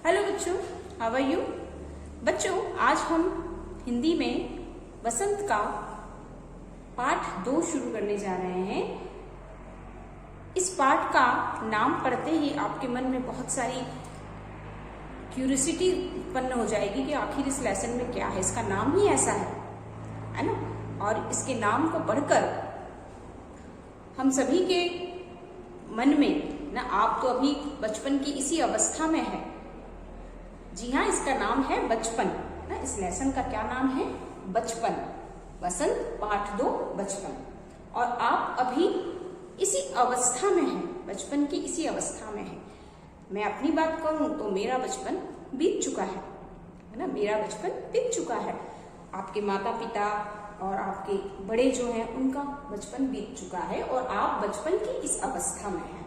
Hello बच्चों, how are you? बच्चों, आज हम हिंदी में वसंत का पाठ 2 शुरू करने जा रहे हैं। इस पाठ का नाम पढ़ते ही आपके मन में बहुत सारी क्यूरियोसिटी उत्पन्न हो जाएगी कि आखिर इस लेसन में क्या है। इसका नाम ही ऐसा है ना? और इसके नाम को पढ़कर हम सभी के मन में ना, आप तो अभी बचपन की इसी अवस्था में है। जी हाँ, इसका नाम है बचपन ना। इस लेसन का क्या नाम है? बचपन। वसंत पाठ 2 बचपन। और आप अभी इसी अवस्था में हैं, बचपन की इसी अवस्था में हैं। मैं अपनी बात करूं तो मेरा बचपन बीत चुका है ना। मेरा बचपन बीत चुका है। आपके माता पिता और आपके बड़े जो हैं उनका बचपन बीत चुका है और आप बचपन की इस अवस्था में हैं।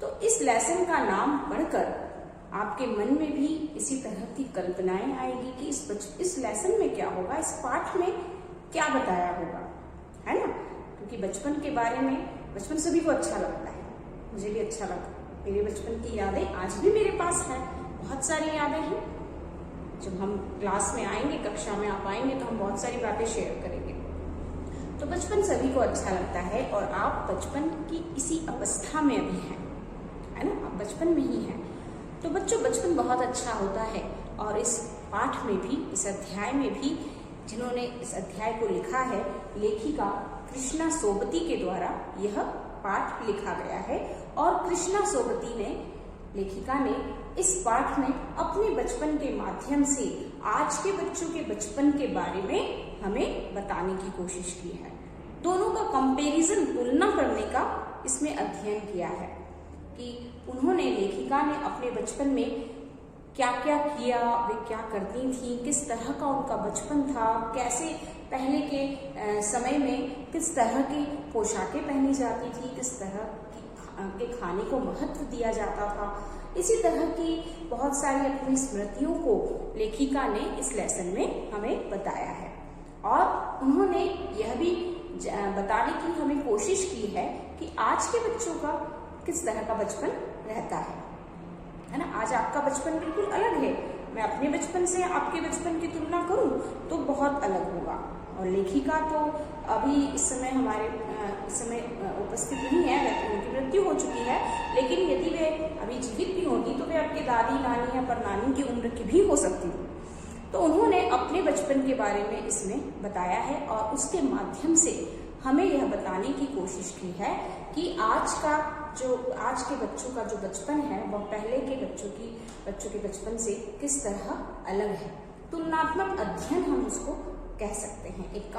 तो इस लेसन का नाम पढ़कर आपके मन में भी इसी तरह की कल्पनाएं आएगी कि इस लेसन में क्या होगा, इस पाठ में क्या बताया होगा, है ना? क्योंकि बचपन के बारे में, बचपन सभी को अच्छा लगता है, मुझे भी अच्छा लगता। मेरे बचपन की यादें आज भी मेरे पास है, बहुत सारी यादें हैं। जब हम क्लास में आएंगे, कक्षा में आप आएंगे तो हम बहुत सारी बातें शेयर करेंगे। तो बचपन सभी को अच्छा लगता है और आप बचपन की इसी अवस्था में अभी हैं, है ना? आप बचपन में ही हैं। तो बच्चों, बचपन बहुत अच्छा होता है और इस पाठ में भी, इस अध्याय में भी, जिन्होंने इस अध्याय को लिखा है, लेखिका कृष्णा सोबती के द्वारा यह पाठ लिखा गया है। और कृष्णा सोबती ने, लेखिका ने इस पाठ में अपने बचपन के माध्यम से आज के बच्चों के बचपन के बारे में हमें बताने की कोशिश की है। दोनों का कंपैरिजन, तुलना करने का इसमें अध्ययन किया है कि उन्होंने, लेखिका ने अपने बचपन में क्या क्या किया, वे क्या करती थी, किस तरह का उनका बचपन था, कैसे पहले के समय में किस तरह की पोशाकें पहनी जाती थी, किस तरह के खाने को महत्व दिया जाता था। इसी तरह की बहुत सारी अपनी स्मृतियों को लेखिका ने इस लेसन में हमें बताया है। और उन्होंने यह भी बताने की हमें कोशिश की है कि आज के बच्चों का किस तरह का बचपन रहता है ना? आज आपका बचपन बिल्कुल अलग है। मैं अपने बचपन से आपके बचपन की तुलना करूं तो बहुत अलग होगा। और लेखिका तो अभी इस समय उपस्थित नहीं है, उनकी मृत्यु हो चुकी है। लेकिन यदि वे अभी जीवित भी होती तो वे आपके दादी, नानी या परनानी की उम्र की भी हो सकती थी। तो उन्होंने अपने बचपन के बारे में इसमें बताया है और उसके माध्यम से हमें यह बताने की कोशिश की है कि आज के बच्चों का जो बचपन है वह पहले के बच्चों के बचपन से किस तरह अलग है। तुलनात्मक अध्ययन हम उसको कह सकते हैं, एक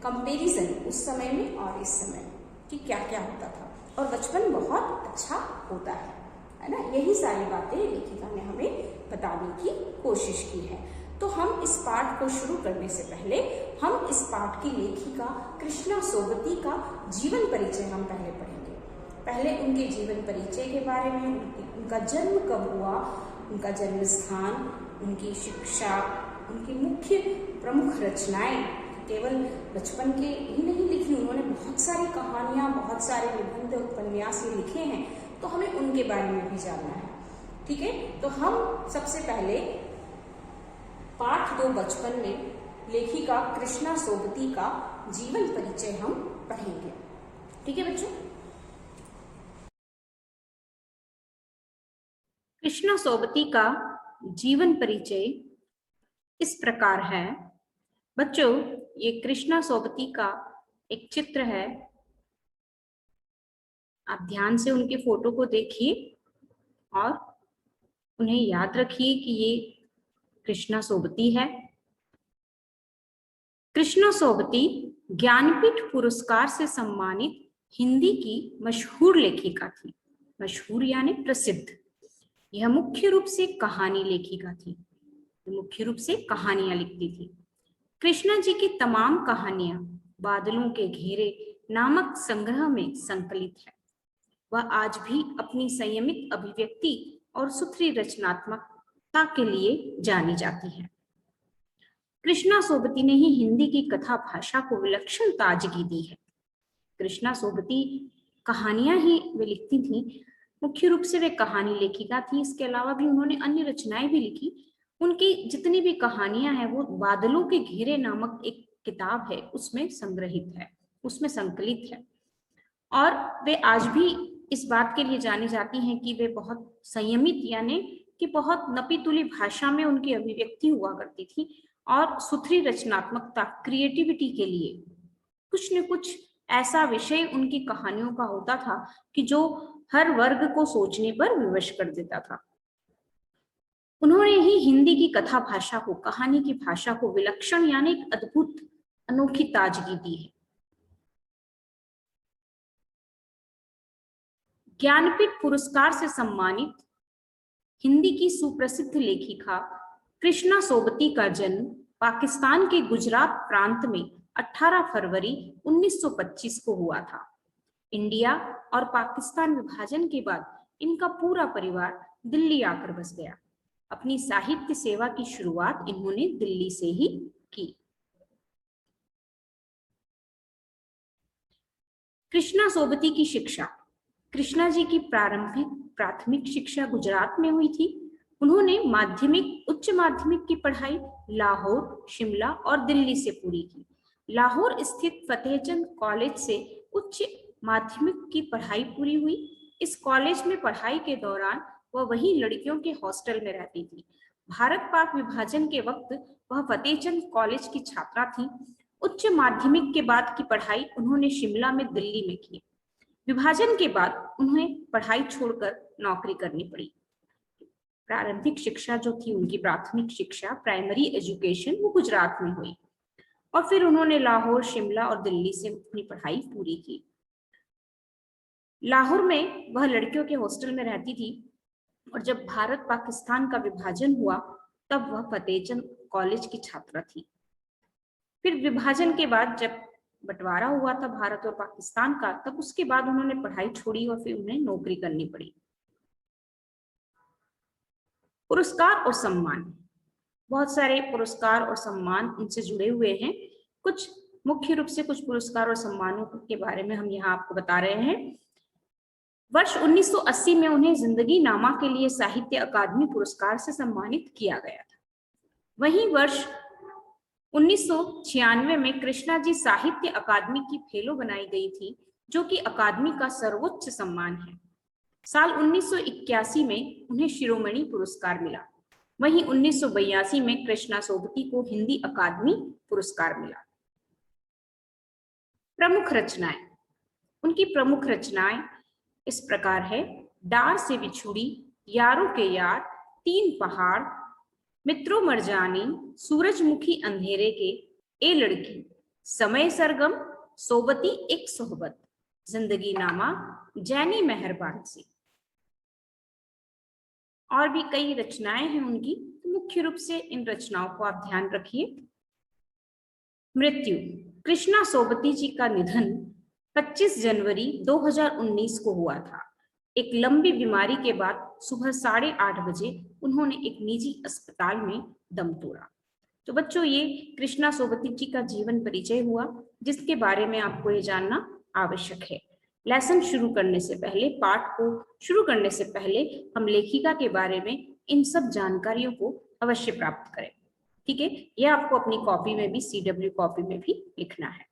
कंपेरिजन उस समय में और इस समय में कि क्या क्या होता था। और बचपन बहुत अच्छा होता है ना? यही सारी बातें लेखिका ने हमें बताने की कोशिश की है। तो हम इस पाठ को शुरू करने से पहले हम इस पाठ की लेखिका कृष्णा सोबती का जीवन परिचय हम पहले पढ़ेंगे। पहले उनके जीवन परिचय के बारे में, उनका जन्म कब हुआ, उनका जन्म स्थान, उनकी शिक्षा, उनकी मुख्य प्रमुख रचनाएं, केवल बचपन के ही नहीं लिखी, उन्होंने बहुत सारी कहानियां, बहुत सारे निबंध, उपन्यास लिखे हैं। तो हमें उनके बारे में भी जानना है, ठीक है? तो हम सबसे पहले पाठ 2 बचपन में लेखिका कृष्णा सोबती का जीवन परिचय हम पढ़ेंगे, ठीक है बच्चों? कृष्णा सोबती का जीवन परिचय इस प्रकार है। बच्चों, ये कृष्णा सोबती का एक चित्र है। आप ध्यान से उनके फोटो को देखिए और उन्हें याद रखिए कि ये कृष्णा सोबती है। कृष्णा सोबती ज्ञानपीठ पुरस्कार से सम्मानित हिंदी की मशहूर लेखिका थी। मशहूर यानी प्रसिद्ध। यह मुख्य रूप से कहानी लेखिका थी, मुख्य रूप से कहानियां लिखती थी। कृष्णा जी की तमाम कहानियां बादलों के घेरे नामक संग्रह में संकलित है। वह आज भी अपनी संयमित अभिव्यक्ति और सुथरी रचनात्मकता के लिए जानी जाती है। कृष्णा सोबती ने ही हिंदी की कथा भाषा को विलक्षण ताजगी दी है। कृष्णा सोबती कहानियां ही वे लिखती थी, मुख्य रूप से वे कहानी लेखिका थी। इसके अलावा भी उन्होंने अन्य रचनाएं भी लिखी। उनकी जितनी भी कहानियां हैं वो बादलों के घेरे नामक एक किताब है उसमें संग्रहित है, उसमें संकलित है। और वे आज भी इस बात के लिए जानी जाती हैं कि वे बहुत संयमित, यानी कि बहुत नपी तुली भाषा में उनकी अभिव्यक्ति हुआ करती थी और सुथरी रचनात्मकता, क्रिएटिविटी के लिए कुछ न कुछ ऐसा विषय उनकी कहानियों का होता था कि जो हर वर्ग को सोचने पर विवश कर देता था। उन्होंने ही हिंदी की कथा भाषा को, कहानी की भाषा को विलक्षण यानी एक अद्भुत अनोखी ताजगी दी है। ज्ञानपीठ पुरस्कार से सम्मानित हिंदी की सुप्रसिद्ध लेखिका कृष्णा सोबती का जन्म पाकिस्तान के गुजरात प्रांत में 18 फरवरी 1925 को हुआ था। इंडिया और पाकिस्तान विभाजन के बाद इनका पूरा परिवार दिल्ली आकर बस गया। अपनी साहित्य सेवा की शुरुआत इन्होंने दिल्ली से ही की। कृष्णा सोबती की शिक्षा। कृष्णा जी की प्राथमिक शिक्षा गुजरात में हुई थी। उन्होंने माध्यमिक, उच्च माध्यमिक की पढ़ाई लाहौर, शिमला और दिल्ली से पूरी की। लाहौर स्थित फतेहचंद कॉलेज से उच्च माध्यमिक की पढ़ाई पूरी हुई। इस कॉलेज में पढ़ाई के दौरान वह वही लड़कियों के हॉस्टल में रहती थी। भारत पाक विभाजन के वक्त वह फतेहचंद कॉलेज की छात्रा थी। उच्च माध्यमिक के बाद की पढ़ाई उन्होंने शिमला में, दिल्ली में की। विभाजन के बाद उन्हें पढ़ाई छोड़कर नौकरी करनी पड़ी। प्रारंभिक शिक्षा जो थी उनकी, प्राथमिक शिक्षा, प्राइमरी एजुकेशन, वो गुजरात में हुई और फिर उन्होंने लाहौर, शिमला और दिल्ली से अपनी पढ़ाई पूरी की। लाहौर में वह लड़कियों के हॉस्टल में रहती थी और जब भारत पाकिस्तान का विभाजन हुआ तब वह फतेहचंद कॉलेज की छात्रा थी। फिर विभाजन के बाद जब बंटवारा हुआ था भारत और पाकिस्तान का, तब उसके बाद उन्होंने पढ़ाई छोड़ी और फिर उन्हें नौकरी करनी पड़ी। पुरस्कार और सम्मान, बहुत सारे पुरस्कार और सम्मान उनसे जुड़े हुए हैं। कुछ मुख्य रूप से कुछ पुरस्कार और सम्मानों के बारे में हम यहाँ आपको बता रहे हैं। वर्ष 1980 में उन्हें जिंदगी नामा के लिए साहित्य अकादमी पुरस्कार से सम्मानित किया गया था। वहीं वर्ष 1996 में कृष्णा जी साहित्य अकादमी की फेलो बनाई गई थी, जो कि अकादमी का सर्वोच्च सम्मान है। साल 1981 में उन्हें शिरोमणि पुरस्कार मिला। वहीं 1982 में कृष्णा सोबती को हिंदी अकादमी पुरस्कार मिला। प्रमुख रचनाएं, उनकी प्रमुख रचनाएं इस प्रकार है: डार से बिछुड़ी, यारों के यार, तीन पहाड़, मित्रों मरजानी, सूरजमुखी अंधेरे के, ए लड़की, समय सरगम, सोबती एक सोहबत, जिंदगी नामा, जैनी मेहरबान सी। और भी कई रचनाएं हैं उनकी, तो मुख्य रूप से इन रचनाओं को आप ध्यान रखिए। मृत्यु, कृष्णा सोबती जी का निधन 25 जनवरी 2019 को हुआ था। एक लंबी बीमारी के बाद सुबह 8:30 बजे उन्होंने एक निजी अस्पताल में दम तोड़ा। तो बच्चों, ये कृष्णा सोबती जी का जीवन परिचय हुआ, जिसके बारे में आपको ये जानना आवश्यक है। लेसन शुरू करने से पहले, पाठ को शुरू करने से पहले हम लेखिका के बारे में इन सब जानकारियों को अवश्य प्राप्त करें। ठीक है, यह आपको अपनी कॉपी में भी, CW कॉपी में भी लिखना है।